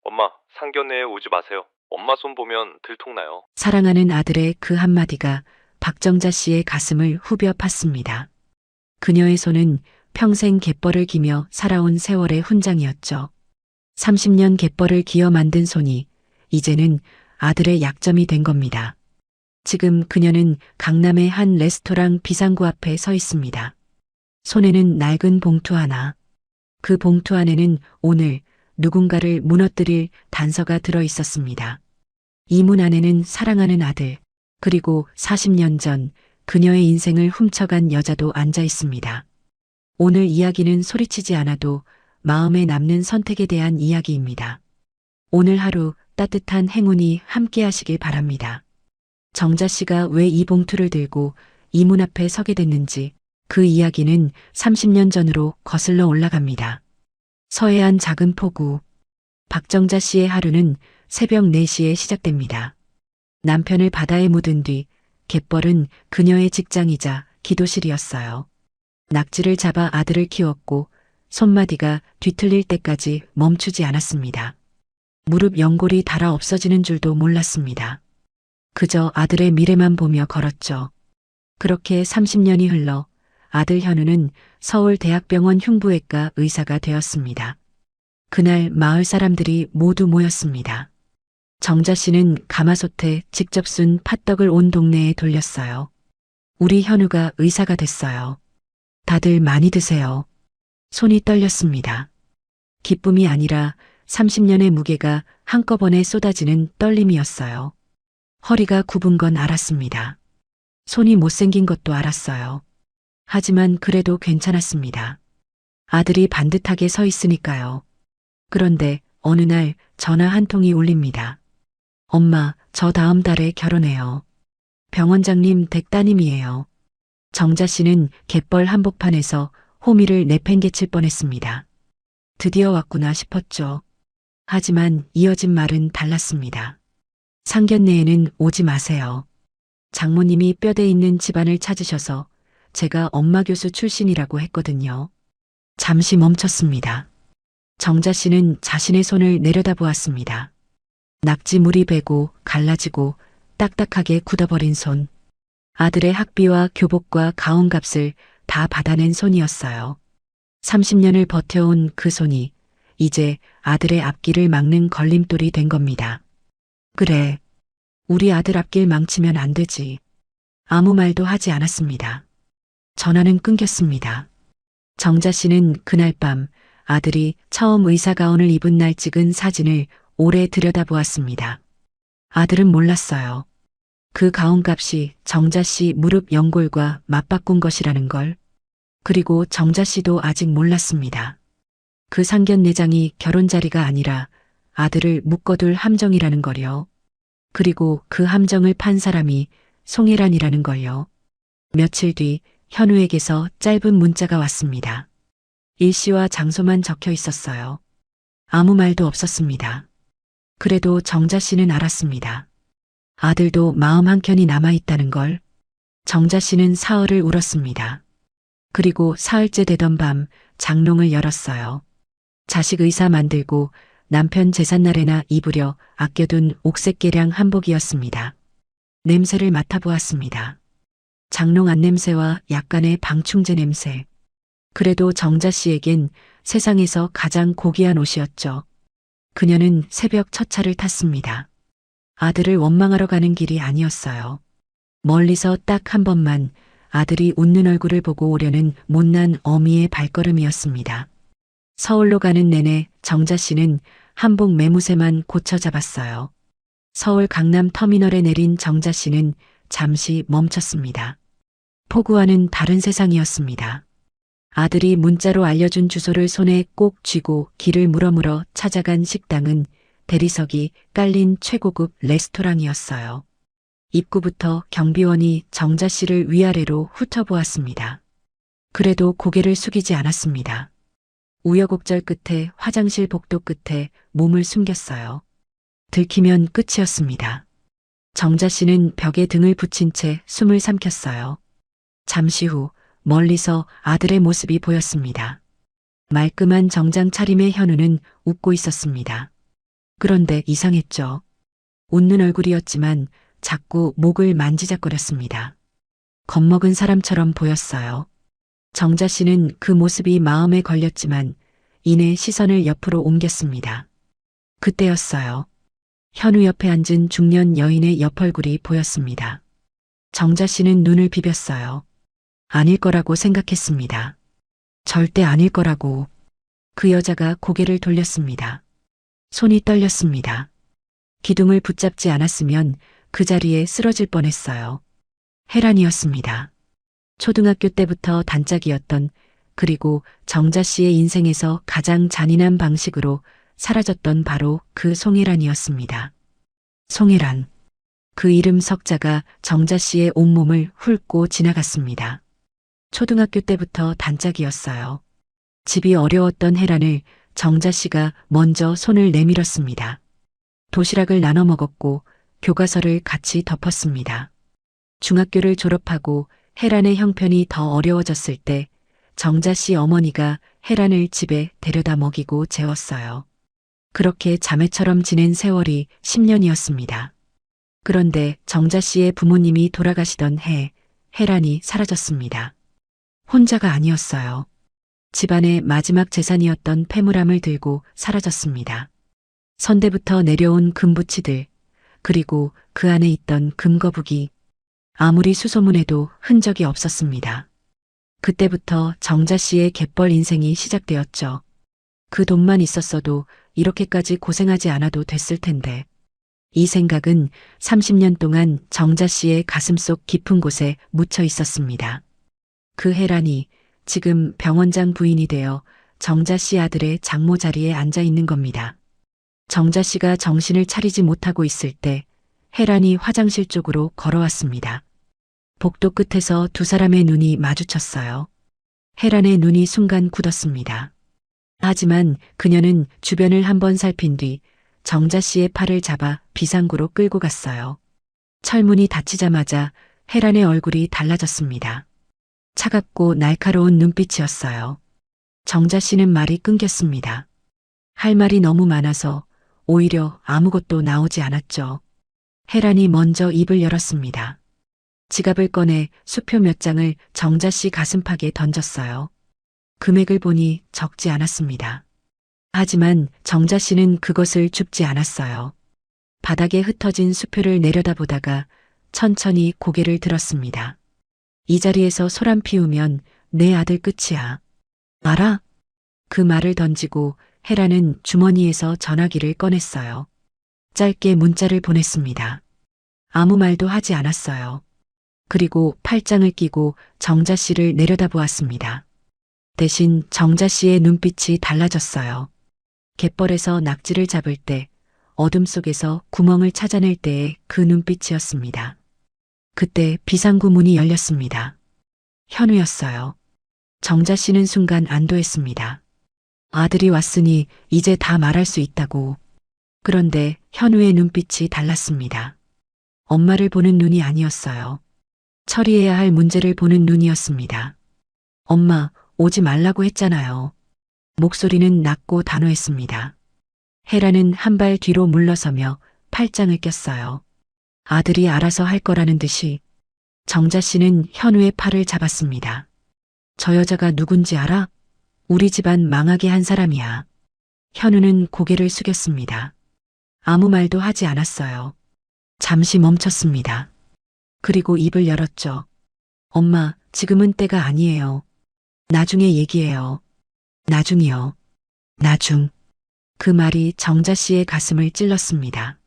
엄마, 상견례에 오지 마세요. 엄마 손 보면 들통나요. 사랑하는 아들의 그 한마디가 박정자 씨의 가슴을 후벼 팠습니다. 그녀의 손은 평생 갯벌을 기며 살아온 세월의 훈장이었죠. 30년 갯벌을 기어 만든 손이 이제는 아들의 약점이 된 겁니다. 지금 그녀는 강남의 한 레스토랑 비상구 앞에 서 있습니다. 손에는 낡은 봉투 하나. 그 봉투 안에는 오늘 누군가를 무너뜨릴 단서가 들어 있었습니다. 이 문 안에는 사랑하는 아들, 그리고 40년 전 그녀의 인생을 훔쳐간 여자도 앉아 있습니다. 오늘 이야기는 소리치지 않아도 마음에 남는 선택에 대한 이야기입니다. 오늘 하루 따뜻한 행운이 함께 하시길 바랍니다. 정자 씨가 왜 이 봉투를 들고 이 문 앞에 서게 됐는지 그 이야기는 30년 전으로 거슬러 올라갑니다. 서해안 작은 포구. 박정자 씨의 하루는 새벽 4시에 시작됩니다. 남편을 바다에 묻은 뒤 갯벌은 그녀의 직장이자 기도실이었어요. 낙지를 잡아 아들을 키웠고 손마디가 뒤틀릴 때까지 멈추지 않았습니다. 무릎 연골이 닳아 없어지는 줄도 몰랐습니다. 그저 아들의 미래만 보며 걸었죠. 그렇게 30년이 흘러 아들 현우는 서울대학병원 흉부외과 의사가 되었습니다. 그날 마을 사람들이 모두 모였습니다. 정자 씨는 가마솥에 직접 순 팥떡을 온 동네에 돌렸어요. 우리 현우가 의사가 됐어요. 다들 많이 드세요. 손이 떨렸습니다. 기쁨이 아니라 30년의 무게가 한꺼번에 쏟아지는 떨림이었어요. 허리가 굽은 건 알았습니다. 손이 못생긴 것도 알았어요. 하지만 그래도 괜찮았습니다. 아들이 반듯하게 서 있으니까요. 그런데 어느 날 전화 한 통이 울립니다. 엄마, 저 다음 달에 결혼해요. 병원장님 댁 따님이에요. 정자 씨는 갯벌 한복판에서 호미를 내팽개칠 뻔했습니다. 드디어 왔구나 싶었죠. 하지만 이어진 말은 달랐습니다. 상견례에는 오지 마세요. 장모님이 뼈대 있는 집안을 찾으셔서 제가 엄마 교수 출신이라고 했거든요. 잠시 멈췄습니다. 정자 씨는 자신의 손을 내려다보았습니다. 낙지물이 배고 갈라지고 딱딱하게 굳어버린 손. 아들의 학비와 교복과 가온값을 다 받아낸 손이었어요. 30년을 버텨온 그 손이 이제 아들의 앞길을 막는 걸림돌이 된 겁니다. 그래, 우리 아들 앞길 망치면 안 되지. 아무 말도 하지 않았습니다. 전화는 끊겼습니다. 정자 씨는 그날 밤 아들이 처음 의사 가운을 입은 날 찍은 사진을 오래 들여다보았습니다. 아들은 몰랐어요. 그 가온값이 정자 씨 무릎 연골과 맞바꾼 것이라는 걸. 그리고 정자 씨도 아직 몰랐습니다. 그 상견례장이 결혼 자리가 아니라 아들을 묶어둘 함정이라는 걸요. 그리고 그 함정을 판 사람이 송혜란이라는 걸요. 며칠 뒤 현우에게서 짧은 문자가 왔습니다. 일시와 장소만 적혀 있었어요. 아무 말도 없었습니다. 그래도 정자 씨는 알았습니다. 아들도 마음 한켠이 남아있다는 걸. 정자 씨는 사흘을 울었습니다. 그리고 사흘째 되던 밤 장롱을 열었어요. 자식 의사 만들고 남편 제삿날에나 입으려 아껴둔 옥색 계량 한복이었습니다. 냄새를 맡아보았습니다. 장롱 안 냄새와 약간의 방충제 냄새. 그래도 정자 씨에겐 세상에서 가장 고귀한 옷이었죠. 그녀는 새벽 첫 차를 탔습니다. 아들을 원망하러 가는 길이 아니었어요. 멀리서 딱 한 번만 아들이 웃는 얼굴을 보고 오려는 못난 어미의 발걸음이었습니다. 서울로 가는 내내 정자 씨는 한복 매무새만 고쳐 잡았어요. 서울 강남 터미널에 내린 정자 씨는 잠시 멈췄습니다. 포구와는 다른 세상이었습니다. 아들이 문자로 알려준 주소를 손에 꼭 쥐고 길을 물어물어 찾아간 식당은 대리석이 깔린 최고급 레스토랑이었어요. 입구부터 경비원이 정자 씨를 위아래로 훑어보았습니다. 그래도 고개를 숙이지 않았습니다. 우여곡절 끝에 화장실 복도 끝에 몸을 숨겼어요. 들키면 끝이었습니다. 정자 씨는 벽에 등을 붙인 채 숨을 삼켰어요. 잠시 후 멀리서 아들의 모습이 보였습니다. 말끔한 정장 차림의 현우는 웃고 있었습니다. 그런데 이상했죠. 웃는 얼굴이었지만 자꾸 목을 만지작거렸습니다. 겁먹은 사람처럼 보였어요. 정자 씨는 그 모습이 마음에 걸렸지만 이내 시선을 옆으로 옮겼습니다. 그때였어요. 현우 옆에 앉은 중년 여인의 옆얼굴이 보였습니다. 정자 씨는 눈을 비볐어요. 아닐 거라고 생각했습니다. 절대 아닐 거라고. 그 여자가 고개를 돌렸습니다. 손이 떨렸습니다. 기둥을 붙잡지 않았으면 그 자리에 쓰러질 뻔했어요. 혜란이었습니다. 초등학교 때부터 단짝이었던, 그리고 정자 씨의 인생에서 가장 잔인한 방식으로 사라졌던 바로 그 송혜란이었습니다. 송혜란. 그 이름 석자가 정자 씨의 온몸을 훑고 지나갔습니다. 초등학교 때부터 단짝이었어요. 집이 어려웠던 혜란을 정자 씨가 먼저 손을 내밀었습니다. 도시락을 나눠 먹었고 교과서를 같이 덮었습니다. 중학교를 졸업하고 혜란의 형편이 더 어려워졌을 때 정자 씨 어머니가 혜란을 집에 데려다 먹이고 재웠어요. 그렇게 자매처럼 지낸 세월이 10년이었습니다. 그런데 정자 씨의 부모님이 돌아가시던 해, 혜란이 사라졌습니다. 혼자가 아니었어요. 집안의 마지막 재산이었던 폐물함을 들고 사라졌습니다. 선대부터 내려온 금부치들, 그리고 그 안에 있던 금거북이, 아무리 수소문해도 흔적이 없었습니다. 그때부터 정자 씨의 갯벌 인생이 시작되었죠. 그 돈만 있었어도 이렇게까지 고생하지 않아도 됐을 텐데. 이 생각은 30년 동안 정자 씨의 가슴속 깊은 곳에 묻혀 있었습니다. 그 혜란이 지금 병원장 부인이 되어 정자 씨 아들의 장모 자리에 앉아 있는 겁니다. 정자 씨가 정신을 차리지 못하고 있을 때 혜란이 화장실 쪽으로 걸어왔습니다. 복도 끝에서 두 사람의 눈이 마주쳤어요. 혜란의 눈이 순간 굳었습니다. 하지만 그녀는 주변을 한번 살핀 뒤 정자 씨의 팔을 잡아 비상구로 끌고 갔어요. 철문이 닫히자마자 혜란의 얼굴이 달라졌습니다. 차갑고 날카로운 눈빛이었어요. 정자 씨는 말이 끊겼습니다. 할 말이 너무 많아서 오히려 아무것도 나오지 않았죠. 혜란이 먼저 입을 열었습니다. 지갑을 꺼내 수표 몇 장을 정자 씨 가슴팍에 던졌어요. 금액을 보니 적지 않았습니다. 하지만 정자 씨는 그것을 줍지 않았어요. 바닥에 흩어진 수표를 내려다보다가 천천히 고개를 들었습니다. 이 자리에서 소란 피우면 내 아들 끝이야. 알아? 그 말을 던지고 혜란은 주머니에서 전화기를 꺼냈어요. 짧게 문자를 보냈습니다. 아무 말도 하지 않았어요. 그리고 팔짱을 끼고 정자 씨를 내려다보았습니다. 대신 정자 씨의 눈빛이 달라졌어요. 갯벌에서 낙지를 잡을 때, 어둠 속에서 구멍을 찾아낼 때의 그 눈빛이었습니다. 그때 비상구 문이 열렸습니다. 현우였어요. 정자 씨는 순간 안도했습니다. 아들이 왔으니 이제 다 말할 수 있다고. 그런데 현우의 눈빛이 달랐습니다. 엄마를 보는 눈이 아니었어요. 처리해야 할 문제를 보는 눈이었습니다. 엄마, 오지 말라고 했잖아요. 목소리는 낮고 단호했습니다. 혜란은 한 발 뒤로 물러서며 팔짱을 꼈어요. 아들이 알아서 할 거라는 듯이. 정자 씨는 현우의 팔을 잡았습니다. 저 여자가 누군지 알아? 우리 집안 망하게 한 사람이야. 현우는 고개를 숙였습니다. 아무 말도 하지 않았어요. 잠시 멈췄습니다. 그리고 입을 열었죠. 엄마, 지금은 때가 아니에요. 나중에 얘기해요. 나중이요. 나중. 그 말이 정자 씨의 가슴을 찔렀습니다.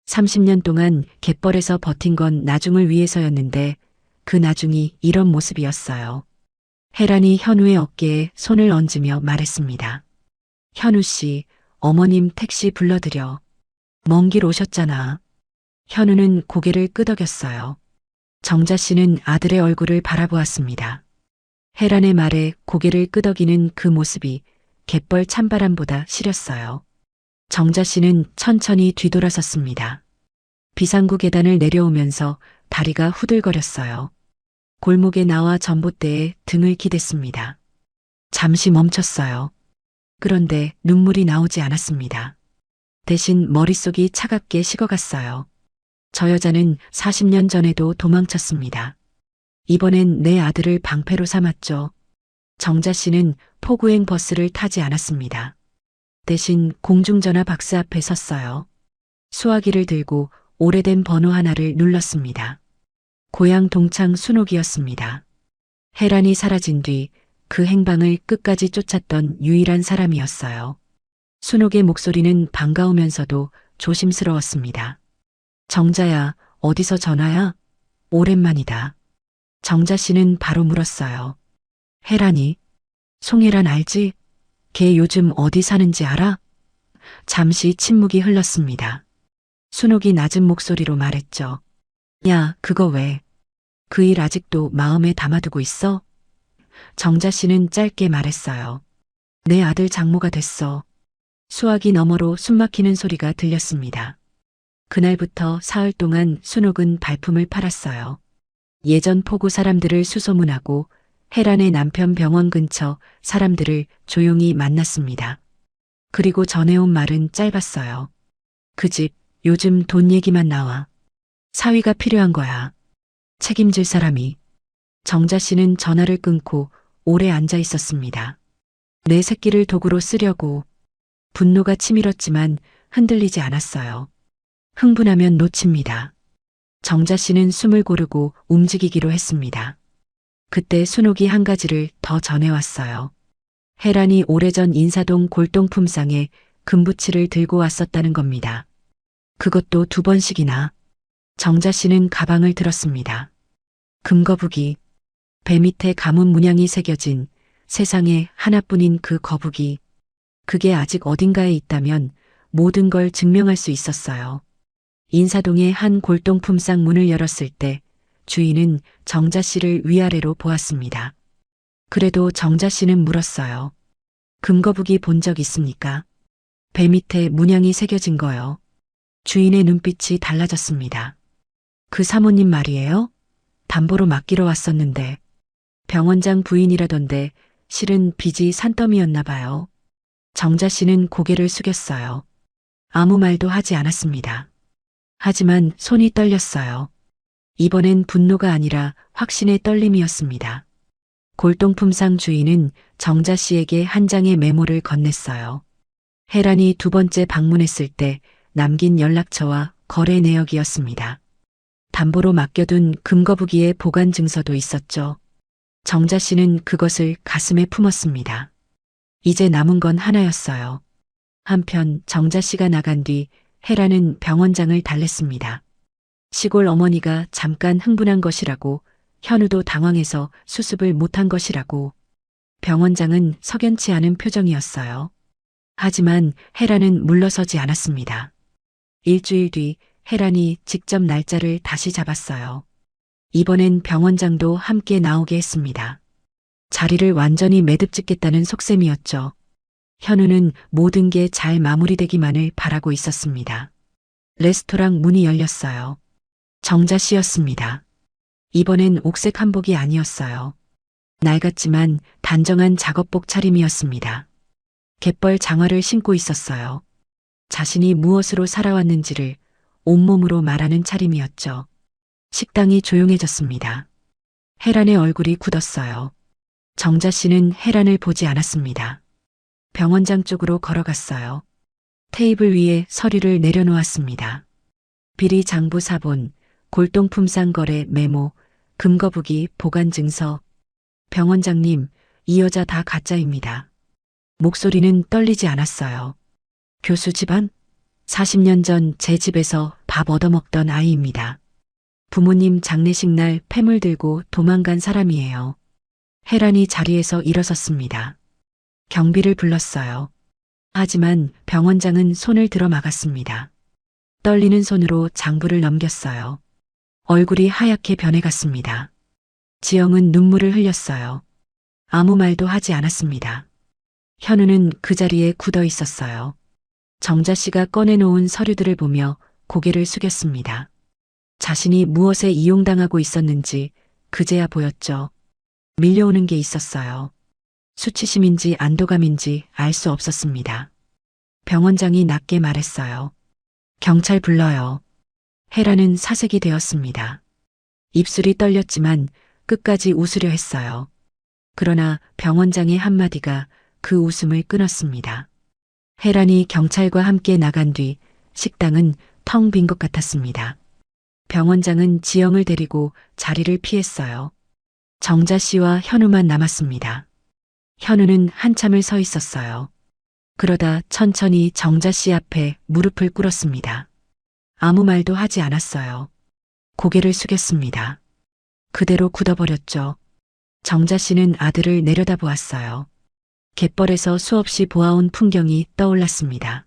30년 동안 갯벌에서 버틴 건 나중을 위해서였는데 그 나중이 이런 모습이었어요. 혜란이 현우의 어깨에 손을 얹으며 말했습니다. 현우 씨, 어머님 택시 불러드려. 먼 길 오셨잖아. 현우는 고개를 끄덕였어요. 정자 씨는 아들의 얼굴을 바라보았습니다. 혜란의 말에 고개를 끄덕이는 그 모습이 갯벌 찬바람보다 시렸어요. 정자 씨는 천천히 뒤돌아섰습니다. 비상구 계단을 내려오면서 다리가 후들거렸어요. 골목에 나와 전봇대에 등을 기댔습니다. 잠시 멈췄어요. 그런데 눈물이 나오지 않았습니다. 대신 머릿속이 차갑게 식어갔어요. 저 여자는 40년 전에도 도망쳤습니다. 이번엔 내 아들을 방패로 삼았죠. 정자 씨는 포구행 버스를 타지 않았습니다. 대신 공중전화 박스 앞에 섰어요. 수화기를 들고 오래된 번호 하나를 눌렀습니다. 고향 동창 순옥이었습니다. 혜란이 사라진 뒤 그 행방을 끝까지 쫓았던 유일한 사람이었어요. 순옥의 목소리는 반가우면서도 조심스러웠습니다. 정자야, 어디서 전화야? 오랜만이다. 정자 씨는 바로 물었어요. 혜란이? 송혜란 알지? 걔 요즘 어디 사는지 알아? 잠시 침묵이 흘렀습니다. 순옥이 낮은 목소리로 말했죠. 야, 그거 왜? 그 일 아직도 마음에 담아두고 있어? 정자 씨는 짧게 말했어요. 내 아들 장모가 됐어. 수화기 너머로 숨막히는 소리가 들렸습니다. 그날부터 사흘 동안 순옥은 발품을 팔았어요. 예전 포구 사람들을 수소문하고 혜란의 남편 병원 근처 사람들을 조용히 만났습니다. 그리고 전해온 말은 짧았어요. 그 집 요즘 돈 얘기만 나와. 사위가 필요한 거야. 책임질 사람이. 정자 씨는 전화를 끊고 오래 앉아 있었습니다. 내 새끼를 도구로 쓰려고. 분노가 치밀었지만 흔들리지 않았어요. 흥분하면 놓칩니다. 정자 씨는 숨을 고르고 움직이기로 했습니다. 그때 순옥이 한 가지를 더 전해왔어요. 혜란이 오래전 인사동 골동품상에 금부치를 들고 왔었다는 겁니다. 그것도 2번씩이나. 정자 씨는 가방을 들었습니다. 금거북이. 배 밑에 가문 문양이 새겨진 세상에 하나뿐인 그 거북이. 그게 아직 어딘가에 있다면 모든 걸 증명할 수 있었어요. 인사동의 한 골동품상 문을 열었을 때 주인은 정자 씨를 위아래로 보았습니다. 그래도 정자 씨는 물었어요. 금거북이 본 적 있습니까? 배 밑에 문양이 새겨진 거요. 주인의 눈빛이 달라졌습니다. 그 사모님 말이에요? 담보로 맡기러 왔었는데 병원장 부인이라던데 실은 빚이 산더미였나 봐요. 정자 씨는 고개를 숙였어요. 아무 말도 하지 않았습니다. 하지만 손이 떨렸어요. 이번엔 분노가 아니라 확신의 떨림이었습니다. 골동품상 주인은 정자 씨에게 한 장의 메모를 건넸어요. 혜란이 2번째 방문했을 때 남긴 연락처와 거래 내역이었습니다. 담보로 맡겨둔 금거북이의 보관 증서도 있었죠. 정자 씨는 그것을 가슴에 품었습니다. 이제 남은 건 하나였어요. 한편 정자 씨가 나간 뒤 혜란은 병원장을 달랬습니다. 시골 어머니가 잠깐 흥분한 것이라고, 현우도 당황해서 수습을 못한 것이라고. 병원장은 석연치 않은 표정이었어요. 하지만 혜란은 물러서지 않았습니다. 일주일 뒤 혜란이 직접 날짜를 다시 잡았어요. 이번엔 병원장도 함께 나오게 했습니다. 자리를 완전히 매듭짓겠다는 속셈이었죠. 현우는 모든 게 잘 마무리되기만을 바라고 있었습니다. 레스토랑 문이 열렸어요. 정자 씨였습니다. 이번엔 옥색 한복이 아니었어요. 낡았지만 단정한 작업복 차림이었습니다. 갯벌 장화를 신고 있었어요. 자신이 무엇으로 살아왔는지를 온몸으로 말하는 차림이었죠. 식당이 조용해졌습니다. 혜란의 얼굴이 굳었어요. 정자 씨는 혜란을 보지 않았습니다. 병원장 쪽으로 걸어갔어요. 테이블 위에 서류를 내려놓았습니다. 비리 장부 사본, 골동품상 거래 메모, 금거북이 보관 증서. 병원장님, 이 여자 다 가짜입니다. 목소리는 떨리지 않았어요. 교수 집안? 40년 전 제 집에서 밥 얻어먹던 아이입니다. 부모님 장례식 날 폐물 들고 도망간 사람이에요. 혜란이 자리에서 일어섰습니다. 경비를 불렀어요. 하지만 병원장은 손을 들어 막았습니다. 떨리는 손으로 장부를 넘겼어요. 얼굴이 하얗게 변해갔습니다. 지영은 눈물을 흘렸어요. 아무 말도 하지 않았습니다. 현우는 그 자리에 굳어 있었어요. 정자 씨가 꺼내놓은 서류들을 보며 고개를 숙였습니다. 자신이 무엇에 이용당하고 있었는지 그제야 보였죠. 밀려오는 게 있었어요. 수치심인지 안도감인지 알 수 없었습니다. 병원장이 낮게 말했어요. 경찰 불러요. 헤라는 사색이 되었습니다. 입술이 떨렸지만 끝까지 웃으려 했어요. 그러나 병원장의 한마디가 그 웃음을 끊었습니다. 헤란이 경찰과 함께 나간 뒤 식당은 텅 빈 것 같았습니다. 병원장은 지영을 데리고 자리를 피했어요. 정자 씨와 현우만 남았습니다. 현우는 한참을 서 있었어요. 그러다 천천히 정자 씨 앞에 무릎을 꿇었습니다. 아무 말도 하지 않았어요. 고개를 숙였습니다. 그대로 굳어버렸죠. 정자 씨는 아들을 내려다보았어요. 갯벌에서 수없이 보아온 풍경이 떠올랐습니다.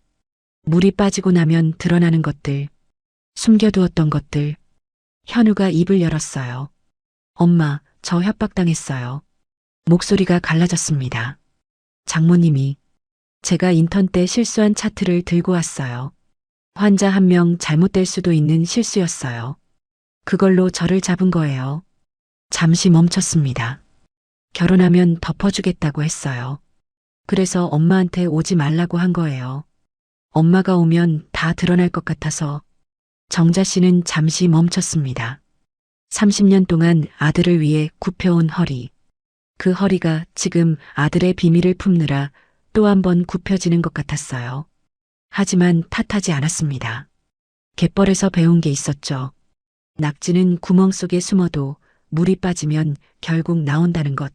물이 빠지고 나면 드러나는 것들, 숨겨두었던 것들. 현우가 입을 열었어요. 엄마, 저 협박당했어요. 목소리가 갈라졌습니다. 장모님이 제가 인턴 때 실수한 차트를 들고 왔어요. 환자 한 명 잘못될 수도 있는 실수였어요. 그걸로 저를 잡은 거예요. 잠시 멈췄습니다. 결혼하면 덮어주겠다고 했어요. 그래서 엄마한테 오지 말라고 한 거예요. 엄마가 오면 다 드러날 것 같아서. 정자 씨는 잠시 멈췄습니다. 30년 동안 아들을 위해 굽혀온 허리. 그 허리가 지금 아들의 비밀을 품느라 또 한 번 굽혀지는 것 같았어요. 하지만 탓하지 않았습니다. 갯벌에서 배운 게 있었죠. 낙지는 구멍 속에 숨어도 물이 빠지면 결국 나온다는 것.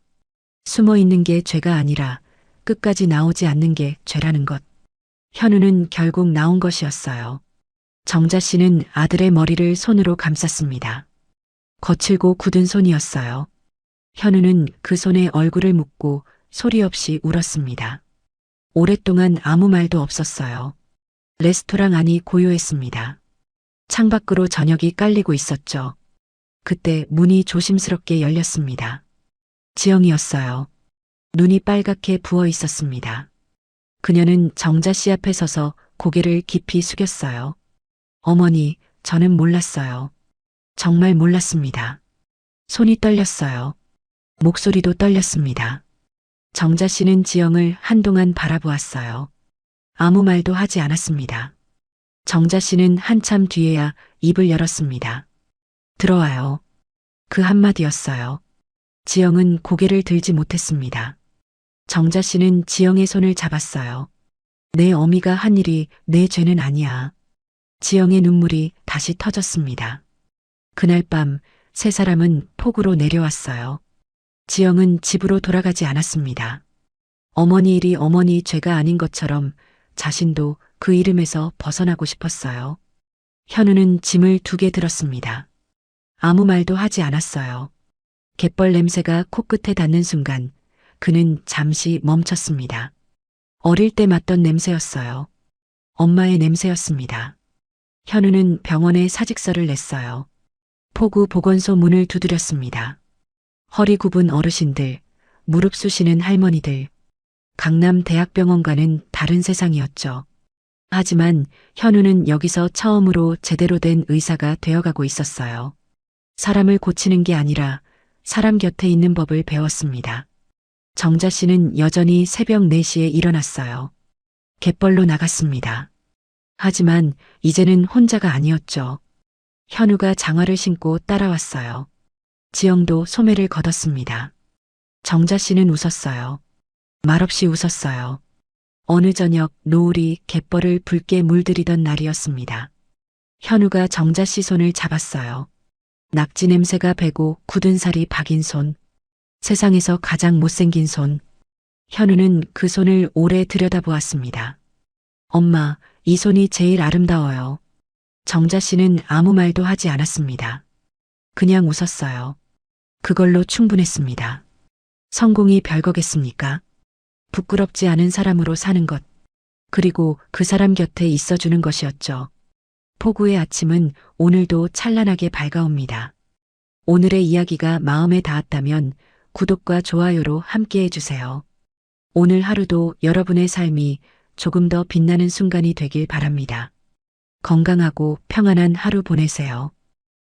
숨어 있는 게 죄가 아니라 끝까지 나오지 않는 게 죄라는 것. 현우는 결국 나온 것이었어요. 정자 씨는 아들의 머리를 손으로 감쌌습니다. 거칠고 굳은 손이었어요. 현우는 그 손에 얼굴을 묻고 소리 없이 울었습니다. 오랫동안 아무 말도 없었어요. 레스토랑 안이 고요했습니다. 창밖으로 저녁이 깔리고 있었죠. 그때 문이 조심스럽게 열렸습니다. 지영이었어요. 눈이 빨갛게 부어 있었습니다. 그녀는 정자 씨 앞에 서서 고개를 깊이 숙였어요. 어머니, 저는 몰랐어요. 정말 몰랐습니다. 손이 떨렸어요. 목소리도 떨렸습니다. 정자 씨는 지영을 한동안 바라보았어요. 아무 말도 하지 않았습니다. 정자 씨는 한참 뒤에야 입을 열었습니다. 들어와요. 그 한마디였어요. 지영은 고개를 들지 못했습니다. 정자 씨는 지영의 손을 잡았어요. 내 어미가 한 일이 내 죄는 아니야. 지영의 눈물이 다시 터졌습니다. 그날 밤 세 사람은 폭우로 내려왔어요. 지영은 집으로 돌아가지 않았습니다. 어머니 일이 어머니 죄가 아닌 것처럼 자신도 그 이름에서 벗어나고 싶었어요. 현우는 짐을 2개 들었습니다. 아무 말도 하지 않았어요. 갯벌 냄새가 코끝에 닿는 순간 그는 잠시 멈췄습니다. 어릴 때 맡던 냄새였어요. 엄마의 냄새였습니다. 현우는 병원에 사직서를 냈어요. 포구 보건소 문을 두드렸습니다. 허리 굽은 어르신들, 무릎 쑤시는 할머니들. 강남 대학병원과는 다른 세상이었죠. 하지만 현우는 여기서 처음으로 제대로 된 의사가 되어가고 있었어요. 사람을 고치는 게 아니라 사람 곁에 있는 법을 배웠습니다. 정자 씨는 여전히 새벽 4시에 일어났어요. 갯벌로 나갔습니다. 하지만 이제는 혼자가 아니었죠. 현우가 장화를 신고 따라왔어요. 지영도 소매를 걷었습니다. 정자 씨는 웃었어요. 말없이 웃었어요. 어느 저녁 노을이 갯벌을 붉게 물들이던 날이었습니다. 현우가 정자 씨 손을 잡았어요. 낙지 냄새가 배고 굳은 살이 박인 손. 세상에서 가장 못생긴 손. 현우는 그 손을 오래 들여다보았습니다. 엄마, 이 손이 제일 아름다워요. 정자 씨는 아무 말도 하지 않았습니다. 그냥 웃었어요. 그걸로 충분했습니다. 성공이 별거겠습니까? 부끄럽지 않은 사람으로 사는 것. 그리고 그 사람 곁에 있어주는 것이었죠. 포구의 아침은 오늘도 찬란하게 밝아옵니다. 오늘의 이야기가 마음에 닿았다면 구독과 좋아요로 함께 해주세요. 오늘 하루도 여러분의 삶이 조금 더 빛나는 순간이 되길 바랍니다. 건강하고 평안한 하루 보내세요.